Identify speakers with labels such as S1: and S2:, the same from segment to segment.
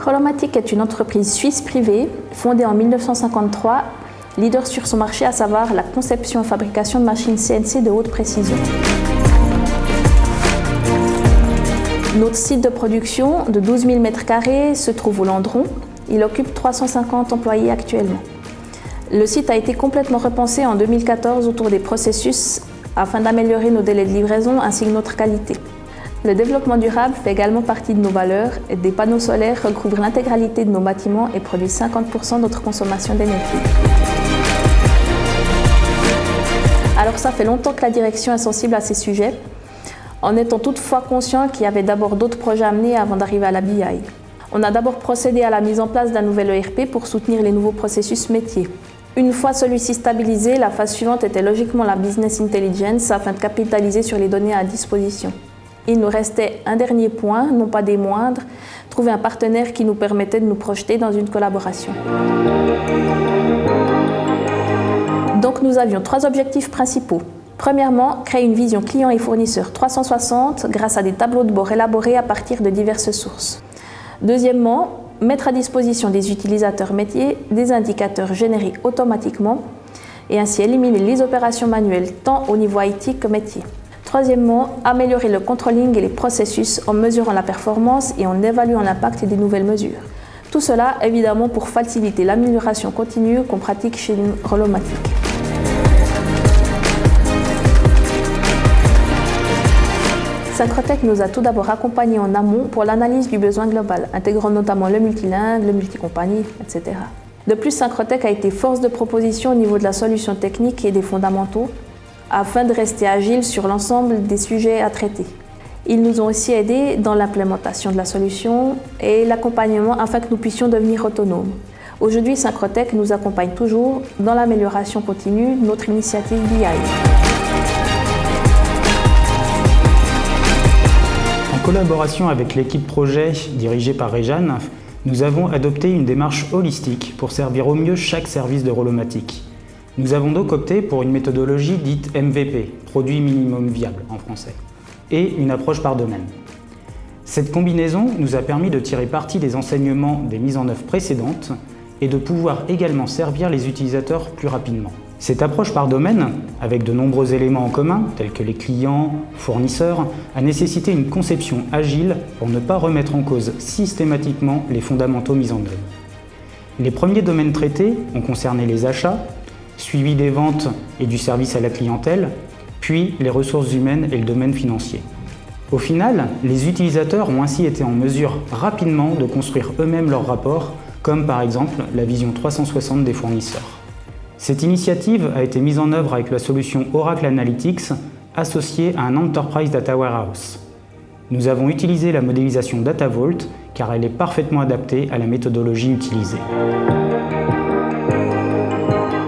S1: Rolomatic est une entreprise suisse privée fondée en 1953, leader sur son marché, à savoir la conception et fabrication de machines CNC de haute précision. Notre site de production de 12 000 m² se trouve au Landron. Il occupe 350 employés actuellement. Le site a été complètement repensé en 2014 autour des processus afin d'améliorer nos délais de livraison ainsi que notre qualité. Le développement durable fait également partie de nos valeurs. Des panneaux solaires recouvrent l'intégralité de nos bâtiments et produisent 50% de notre consommation d'énergie. Alors ça fait longtemps que la direction est sensible à ces sujets, en étant toutefois conscient qu'il y avait d'abord d'autres projets à mener avant d'arriver à la BI. On a d'abord procédé à la mise en place d'un nouvel ERP pour soutenir les nouveaux processus métiers. Une fois celui-ci stabilisé, la phase suivante était logiquement la business intelligence afin de capitaliser sur les données à disposition. Il nous restait un dernier point, non pas des moindres, trouver un partenaire qui nous permettait de nous projeter dans une collaboration. Donc nous avions 3 objectifs principaux. Premièrement, créer une vision client et fournisseur 360 grâce à des tableaux de bord élaborés à partir de diverses sources. Deuxièmement, mettre à disposition des utilisateurs métiers des indicateurs générés automatiquement et ainsi éliminer les opérations manuelles tant au niveau IT que métier. Troisièmement, améliorer le controlling et les processus en mesurant la performance et en évaluant l'impact des nouvelles mesures. Tout cela, évidemment, pour faciliter l'amélioration continue qu'on pratique chez Rolomatic. Synchrotech nous a tout d'abord accompagnés en amont pour l'analyse du besoin global, intégrant notamment le multilingue, le multicompagnie, etc. De plus, Synchrotech a été force de proposition au niveau de la solution technique et des fondamentaux, afin de rester agile sur l'ensemble des sujets à traiter. Ils nous ont aussi aidés dans l'implémentation de la solution et l'accompagnement afin que nous puissions devenir autonomes. Aujourd'hui, Synchrotech nous accompagne toujours dans l'amélioration continue de notre initiative BI.
S2: En collaboration avec l'équipe projet dirigée par Réjeanne, nous avons adopté une démarche holistique pour servir au mieux chaque service de Rolomatic. Nous avons donc opté pour une méthodologie dite MVP, produit minimum viable en français, et une approche par domaine. Cette combinaison nous a permis de tirer parti des enseignements des mises en œuvre précédentes et de pouvoir également servir les utilisateurs plus rapidement. Cette approche par domaine, avec de nombreux éléments en commun, tels que les clients, fournisseurs, a nécessité une conception agile pour ne pas remettre en cause systématiquement les fondamentaux mis en œuvre. Les premiers domaines traités ont concerné les achats, suivi des ventes et du service à la clientèle, puis les ressources humaines et le domaine financier. Au final, les utilisateurs ont ainsi été en mesure rapidement de construire eux-mêmes leurs rapports, comme par exemple la vision 360 des fournisseurs. Cette initiative a été mise en œuvre avec la solution Oracle Analytics associée à un Enterprise Data Warehouse. Nous avons utilisé la modélisation Data Vault car elle est parfaitement adaptée à la méthodologie utilisée.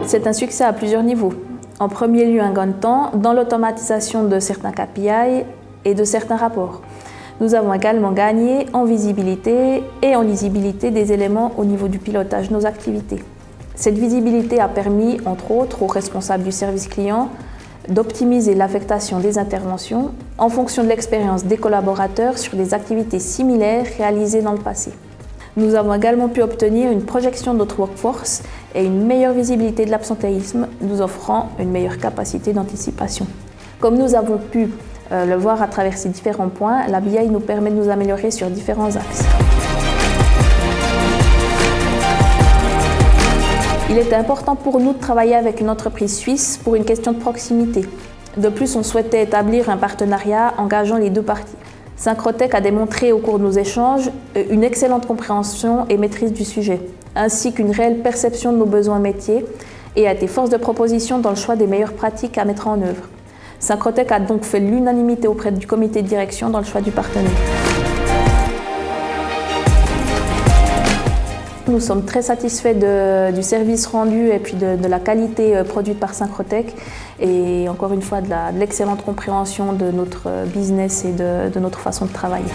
S1: C'est un succès à plusieurs niveaux. En premier lieu, un gain de temps dans l'automatisation de certains KPI et de certains rapports. Nous avons également gagné en visibilité et en lisibilité des éléments au niveau du pilotage de nos activités. Cette visibilité a permis, entre autres, aux responsables du service client d'optimiser l'affectation des interventions en fonction de l'expérience des collaborateurs sur des activités similaires réalisées dans le passé. Nous avons également pu obtenir une projection de notre workforce et une meilleure visibilité de l'absentéisme, nous offrant une meilleure capacité d'anticipation. Comme nous avons pu le voir à travers ces différents points, la BI nous permet de nous améliorer sur différents axes. Il était important pour nous de travailler avec une entreprise suisse pour une question de proximité. De plus, on souhaitait établir un partenariat engageant les deux parties. Synchrotech a démontré au cours de nos échanges une excellente compréhension et maîtrise du sujet, ainsi qu'une réelle perception de nos besoins métiers et a été force de proposition dans le choix des meilleures pratiques à mettre en œuvre. Synchrotech a donc fait l'unanimité auprès du comité de direction dans le choix du partenaire. Nous sommes très satisfaits du service rendu et puis de la qualité produite par Synchrotech et encore une fois de l'excellente compréhension de notre business et de notre façon de travailler.